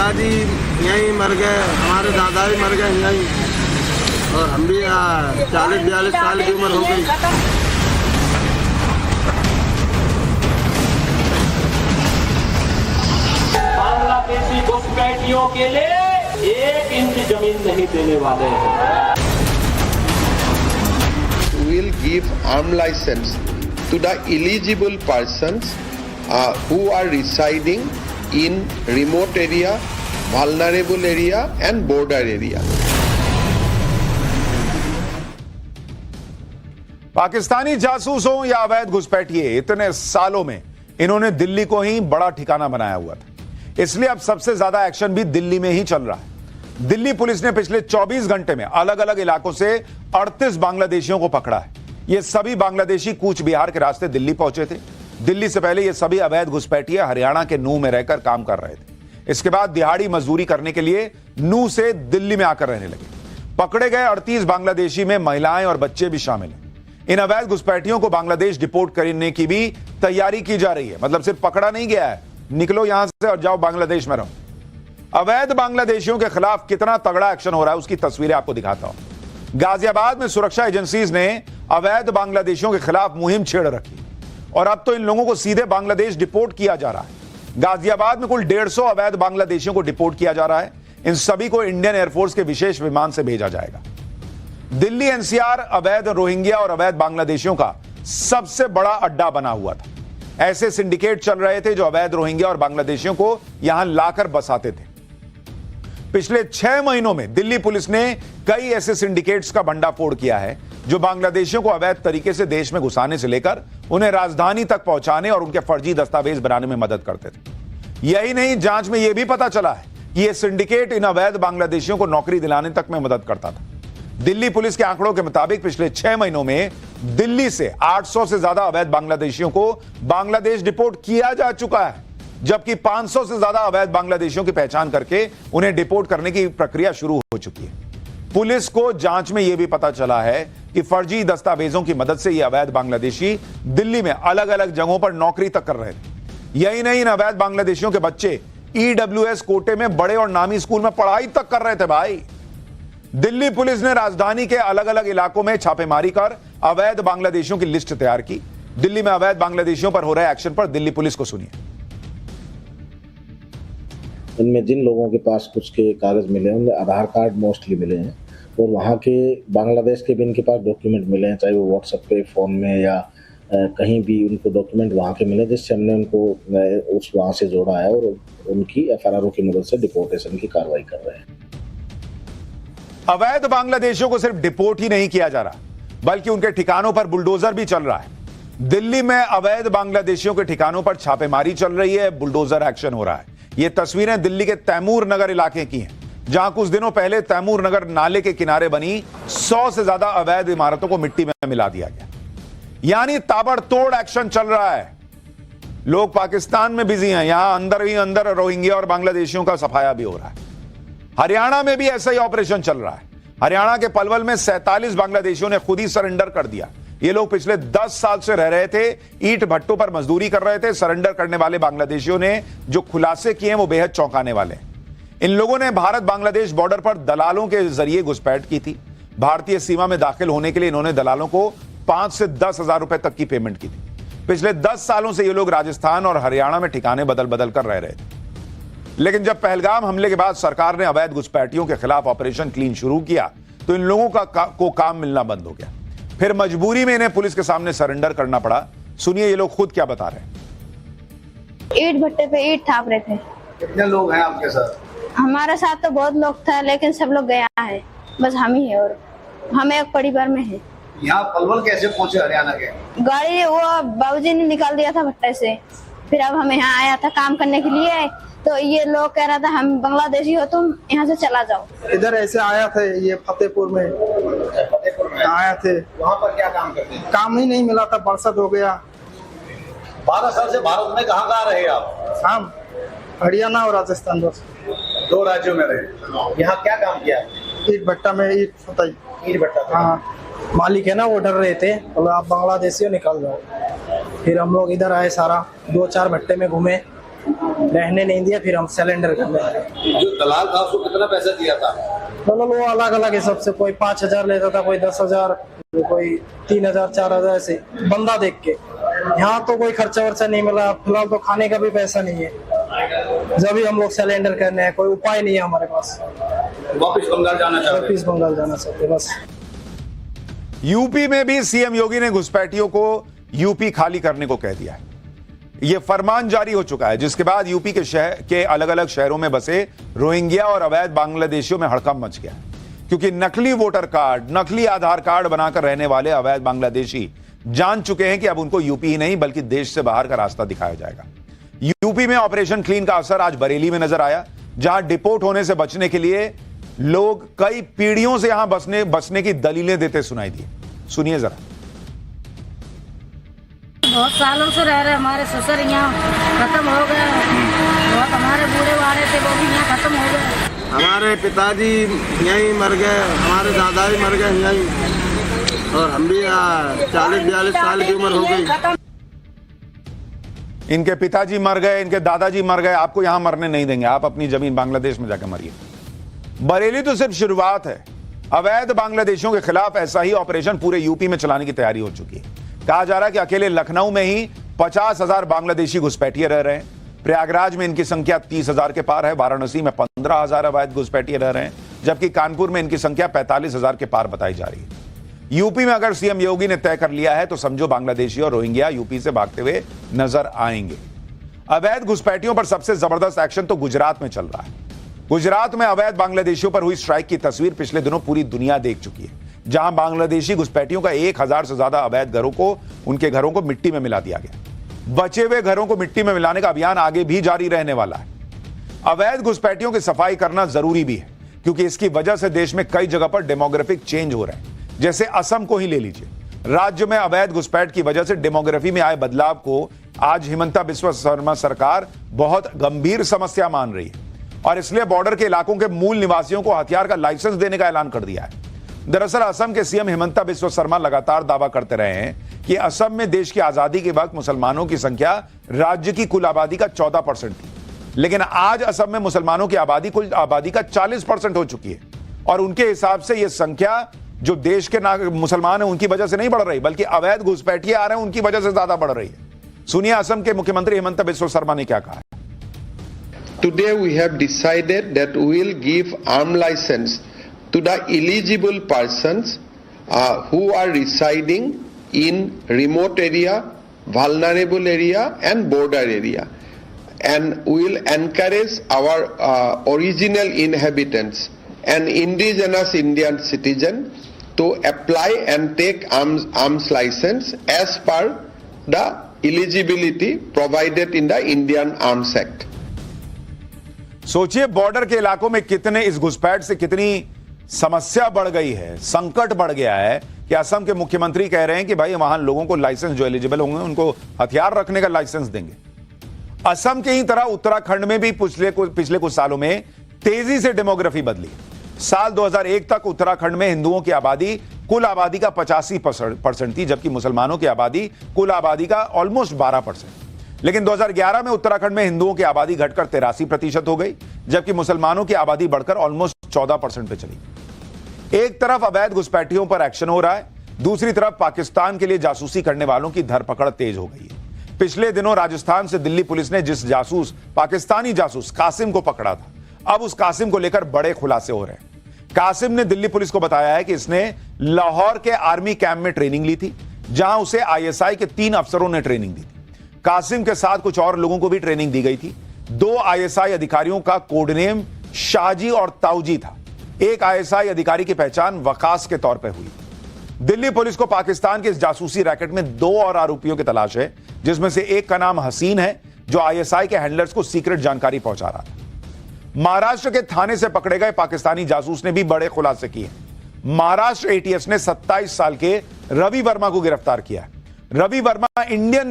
पिताजी यहीं मर गए, हमारे दादा भी मर गए यहीं, और हम भी 40-42 साल की उम्र हो गई। बांग्लादेशी घुसपैठियों के लिए 1 इंच जमीन नहीं देने वाले हैं। Will give arm license to the eligible persons who are residing in remote area, vulnerable area and border area. Pakistani जासूस हो या अवैध घुसपैठिए, इतने सालों में इन्होंने दिल्ली को ही बड़ा ठिकाना बनाया हुआ था, इसलिए अब सबसे ज्यादा एक्शन भी दिल्ली में ही चल रहा है। दिल्ली पुलिस ने पिछले 24 घंटे में अलग अलग इलाकों से 38 बांग्लादेशियों को पकड़ा है। ये सभी बांग्लादेशी कूच बिहार के रास्ते दिल्ली पहुंचे थे। दिल्ली से पहले ये सभी अवैध घुसपैठिए हरियाणा के नूह में रहकर काम कर रहे थे। इसके बाद दिहाड़ी मजदूरी करने के लिए नूह से दिल्ली में आकर रहने लगे। पकड़े गए 38 बांग्लादेशी में महिलाएं और बच्चे भी शामिल हैं। इन अवैध घुसपैठियों को बांग्लादेश डिपोर्ट करने की भी तैयारी की जा रही है। मतलब सिर्फ पकड़ा नहीं गया है, निकलो यहां से और जाओ बांग्लादेश में रहो। अवैध बांग्लादेशियों के खिलाफ कितना तगड़ा एक्शन हो रहा है उसकी तस्वीरें आपको दिखाता हूं। गाजियाबाद में सुरक्षा एजेंसीज ने अवैध बांग्लादेशियों के खिलाफ मुहिम छेड़ रखी और अब तो इन लोगों को सीधे बांग्लादेश डिपोर्ट किया जा रहा है। गाजियाबाद में कुल 150 अवैध बांग्लादेशियों को डिपोर्ट किया जा रहा है। इन सभी को इंडियन एयरफोर्स के विशेष विमान से भेजा जाएगा। दिल्ली एनसीआर अवैध रोहिंग्या और अवैध बांग्लादेशियों का सबसे बड़ा अड्डा बना हुआ था। ऐसे सिंडिकेट चल रहे थे जो अवैध रोहिंग्या और बांग्लादेशियों को यहां लाकर बसाते थे। पिछले 6 महीनों में दिल्ली पुलिस ने कई ऐसे सिंडिकेट्स का भंडाफोड़ किया है जो बांग्लादेशियों को अवैध तरीके से देश में घुसाने से लेकर उन्हें राजधानी तक पहुंचाने और उनके फर्जी दस्तावेज बनाने में मदद करते थे। यही नहीं, जांच में यह भी पता चला है कि यह सिंडिकेट इन अवैध बांग्लादेशियों को नौकरी दिलाने तक में मदद करता था। दिल्ली पुलिस के आंकड़ों के मुताबिक पिछले 6 महीनों में दिल्ली से 800 से ज्यादा अवैध बांग्लादेशियों को बांग्लादेश डिपोर्ट किया जा चुका है, जबकि 500 से ज्यादा अवैध बांग्लादेशियों की पहचान करके उन्हें डिपोर्ट करने की प्रक्रिया शुरू हो चुकी है। पुलिस को जांच में यह भी पता चला है कि फर्जी दस्तावेजों की मदद से ये अवैध बांग्लादेशी दिल्ली में अलग अलग जगहों पर नौकरी तक कर रहे थे। यही नहीं, इन अवैध बांग्लादेशियों के बच्चे ईडब्ल्यूएस कोटे में बड़े और नामी स्कूल में पढ़ाई तक कर रहे थे। भाई, दिल्ली पुलिस ने राजधानी के अलग अलग इलाकों में छापेमारी कर अवैध बांग्लादेशियों की लिस्ट तैयार की। दिल्ली में अवैध बांग्लादेशियों पर हो रहे एक्शन पर दिल्ली पुलिस को सुनिए। इनमें जिन लोगों के पास कुछ के कागज मिले हैं उनमें आधार कार्ड मोस्टली मिले हैं और वहाँ के बांग्लादेश के भी इनके पास डॉक्यूमेंट मिले हैं, चाहे वो व्हाट्सएप पे, फ़ोन में या कहीं भी उनको डॉक्यूमेंट वहाँ के मिले, जिससे हमने उनको उस वहाँ से जोड़ा है और उनकी एफआरआर की मदद से डिपोर्टेशन की कार्रवाई कर रहे हैं। अवैध बांग्लादेशियों को सिर्फ डिपोर्ट ही नहीं किया जा रहा, बल्कि उनके ठिकानों पर बुलडोजर भी चल रहा है। दिल्ली में अवैध बांग्लादेशियों के ठिकानों पर छापेमारी चल रही है, बुलडोजर एक्शन हो रहा है। ये तस्वीरें दिल्ली के तैमूर नगर इलाके की हैं, जहां कुछ दिनों पहले तैमूर नगर नाले के किनारे बनी 100 से ज्यादा अवैध इमारतों को मिट्टी में मिला दिया गया। यानी ताबड़तोड़ एक्शन चल रहा है। लोग पाकिस्तान में बिजी हैं, यहां अंदर ही अंदर रोहिंग्या और बांग्लादेशियों का सफाया भी हो रहा है। हरियाणा में भी ऐसा ही ऑपरेशन चल रहा है। हरियाणा के पलवल में 47 बांग्लादेशियों ने खुद ही सरेंडर कर दिया। ये लोग पिछले 10 साल से रह रहे थे, ईंट भट्टों पर मजदूरी कर रहे थे। सरेंडर करने वाले बांग्लादेशियों ने जो खुलासे किए हैं वो बेहद चौंकाने वाले हैं। इन लोगों ने भारत बांग्लादेश बॉर्डर पर दलालों के जरिए घुसपैठ की थी। भारतीय सीमा में दाखिल होने के लिए इन्होंने दलालों को 5 से 10 हजार रुपए तक की पेमेंट की थी। पिछले 10 सालों से ये लोग राजस्थान और हरियाणा में ठिकाने बदल बदल कर रह रहे थे। लेकिन जब पहलगाम हमले के बाद सरकार ने अवैध घुसपैठियों के खिलाफ ऑपरेशन क्लीन शुरू किया तो इन लोगों को काम मिलना बंद हो गया। फिर मजबूरी में इन्हें पुलिस के सामने सरेंडर करना पड़ा। सुनिए ये लोग खुद क्या बता रहे हैं। ईंट भट्टे पे ईंट थाप रहे थे। कितने लोग हैं आपके साथ? हमारे साथ तो बहुत लोग था, लेकिन सब लोग गया है, बस हम ही है और हम एक परिवार में है। यहाँ पलवल कैसे पहुँचे हरियाणा के? गाड़ी वो बाबूजी ने निकाल दिया था भट्टे से, फिर अब हम यहाँ आया था काम करने के लिए। तो ये लोग कह रहा था हम बांग्लादेशी हो, तुम यहाँ से चला जाओ। इधर ऐसे आया था, ये फतेहपुर में आया थे। वहाँ पर क्या काम करते हैं? काम ही नहीं मिला था, बरसात हो गया। 12 साल से भारत में कहाँ रहे आप? हम हरियाणा और राजस्थान, बस 2 राज्यों में रहे। यहाँ क्या काम किया? ईंट भट्टा में ईंट फताई। ईंट भट्टा? हाँ, मालिक है ना वो डर रहे थे, बोला आप बांग्लादेशी हो निकाल जाओ। फिर हम लोग इधर आए, सारा 2-4 भट्टे में घूमे, रहने नहीं दिया, फिर हम सिलेंडर करने लगे। जो दलाल था उसको कितना पैसा दिया था? मतलब वो अलग अलग है सबसे, कोई 5,000 लेता था, कोई 10,000, कोई 3,000 4,000 ऐसे बंदा देख के। यहाँ तो कोई खर्चा वर्चा नहीं मिला, फिलहाल तो खाने का भी पैसा नहीं है। जब भी हम लोग सिलेंडर करने हैं, कोई उपाय नहीं है हमारे पास। वापिस बंगाल जाना चाहते? वापिस बंगाल जाना चाहते बस। यूपी में भी सीएम योगी ने घुसपैठियों को यूपी खाली करने को कह दिया है। यह फरमान जारी हो चुका है, जिसके बाद यूपी के अलग अलग शहरों में बसे रोहिंग्या और अवैध बांग्लादेशियों में हड़कंप मच गया, क्योंकि नकली वोटर कार्ड, नकली आधार कार्ड बनाकर रहने वाले अवैध बांग्लादेशी जान चुके हैं कि अब उनको यूपी ही नहीं बल्कि देश से बाहर का रास्ता दिखाया जाएगा। यूपी में ऑपरेशन क्लीन का असर आज बरेली में नजर आया, जहां डिपोर्ट होने से बचने के लिए लोग कई पीढ़ियों से यहां बसने की दलीलें देते सुनाई दी। सुनिए जरा। बहुत सालों से रह रहे, हमारे ससुर यहाँ खत्म हो गए, बहुत हमारे बूढ़े वाले थे वो भी यहाँ खत्म हो गए। हमारे पिताजी यहीं मर गए, हमारे दादा भी मर गए यहीं, और हम भी 40-42 साल की उम्र हो गई। इनके पिताजी मर गए, इनके दादाजी मर गए, आपको यहां मरने नहीं देंगे, आप अपनी जमीन बांग्लादेश में जाकर मरिए। बरेली तो सिर्फ शुरुआत है। अवैध बांग्लादेशियों के खिलाफ ऐसा ही ऑपरेशन पूरे यूपी में चलाने की तैयारी हो चुकी है। कहा जा रहा है कि अकेले लखनऊ में ही 50,000 बांग्लादेशी घुसपैठिए रह रहे हैं। प्रयागराज में इनकी संख्या 30,000 के पार है, वाराणसी में 15,000 अवैध घुसपैठिए रह रहे हैं, जबकि कानपुर में इनकी संख्या 45,000 के पार बताई जा रही है। यूपी में अगर सीएम योगी ने तय कर लिया है तो समझो बांग्लादेशी और रोहिंग्या यूपी से भागते हुए नजर आएंगे। अवैध घुसपैठियों पर सबसे जबरदस्त एक्शन तो गुजरात में चल रहा है। गुजरात में अवैध बांग्लादेशियों पर हुई स्ट्राइक की तस्वीर पिछले दिनों पूरी दुनिया देख चुकी है, जहां बांग्लादेशी घुसपैठियों का 1,000 से ज्यादा अवैध उनके घरों को मिट्टी में मिला दिया गया। बचे हुए घरों को मिट्टी में मिलाने का अभियान आगे भी जारी रहने वाला है। अवैध घुसपैठियों की सफाई करना जरूरी भी है, क्योंकि इसकी वजह से देश में कई जगह पर डेमोग्राफिक चेंज हो रहे हैं। जैसे असम को ही ले लीजिए, राज्य में अवैध घुसपैठ की वजह से डेमोग्राफी में आए बदलाव को आज हिमंता बिस्वा शर्मा सरकार बहुत गंभीर समस्या मान रही है, और इसलिए बॉर्डर के इलाकों के मूल निवासियों को हथियार का लाइसेंस देने का ऐलान कर दिया है। दरअसल असम के सीएम हिमंता बिस्वा शर्मा लगातार दावा करते रहे हैं कि असम में देश की आजादी के वक्त मुसलमानों की संख्या राज्य की कुल आबादी का 14% थी, लेकिन आज असम में मुसलमानों की आबादी कुल आबादी का 40% हो चुकी है, और उनके हिसाब से यह संख्या जो देश के मुसलमान हैं उनकी वजह से नहीं बढ़ रही, बल्कि अवैध घुसपैठिए आ रहे हैं उनकी वजह से ज्यादा बढ़ रही है। सुनिए असम के मुख्यमंत्री हिमंता बिस्वा शर्मा ने क्या कहा। Today we have decided that we will give arm license to the eligible persons who are residing in remote area, vulnerable area and border area, and we will encourage our original inhabitants and indigenous Indian citizens to apply and take arms license as per the eligibility provided in the Indian Arms Act. सोचिए border के इलाकों में कितने इस घुसपैठ से कितनी समस्या बढ़ गई है, संकट बढ़ गया है कि असम के मुख्यमंत्री कह रहे हैं कि भाई वहां लोगों को लाइसेंस जो एलिजिबल होंगे उनको हथियार रखने का लाइसेंस देंगे। असम की ही तरह उत्तराखंड में भी पिछले कुछ सालों में तेजी से डेमोग्राफी बदली। साल 2001 तक उत्तराखंड में हिंदुओं की आबादी कुल आबादी का 85% थी, जबकि मुसलमानों की आबादी कुल आबादी का ऑलमोस्ट 12%। लेकिन 2011 में उत्तराखंड में हिंदुओं की आबादी घटकर 83% हो गई, जबकि मुसलमानों की आबादी बढ़कर ऑलमोस्ट 14% पे चली। एक तरफ अवैध घुसपैठियों पर एक्शन हो रहा है, दूसरी तरफ पाकिस्तान के लिए जासूसी करने वालों की धरपकड़ तेज हो गई है। पिछले दिनों राजस्थान से दिल्ली पुलिस ने जिस पाकिस्तानी जासूस कासिम को पकड़ा था, अब उस कासिम को लेकर बड़े खुलासे हो रहे हैं। कासिम ने दिल्ली पुलिस को बताया है कि इसने लाहौर के आर्मी कैंप में ट्रेनिंग ली थी, जहां उसे आईएसआई के 3 अफसरों ने ट्रेनिंग दी थी। कासिम के साथ कुछ और लोगों को भी ट्रेनिंग दी गई थी। 2 आईएसआई अधिकारियों का कोडनेम शाहजी और ताऊजी था। एक आईएसआई अधिकारी की पहचान वकास के तौर पर हुई। दिल्ली पुलिस को पाकिस्तान के इस जासूसी रैकेट में 2 और आरोपियों की तलाश है, जिसमें से एक का नाम हसीन है, जो आईएसआई के हैंडलर्स को सीक्रेट जानकारी पहुंचा रहा था। महाराष्ट्र के थाने से पकड़े गए पाकिस्तानी जासूस ने भी बड़े खुलासे किए। महाराष्ट्र एटीएस ने 27 साल के रवि वर्मा को गिरफ्तार किया। रवि वर्मा इंडियन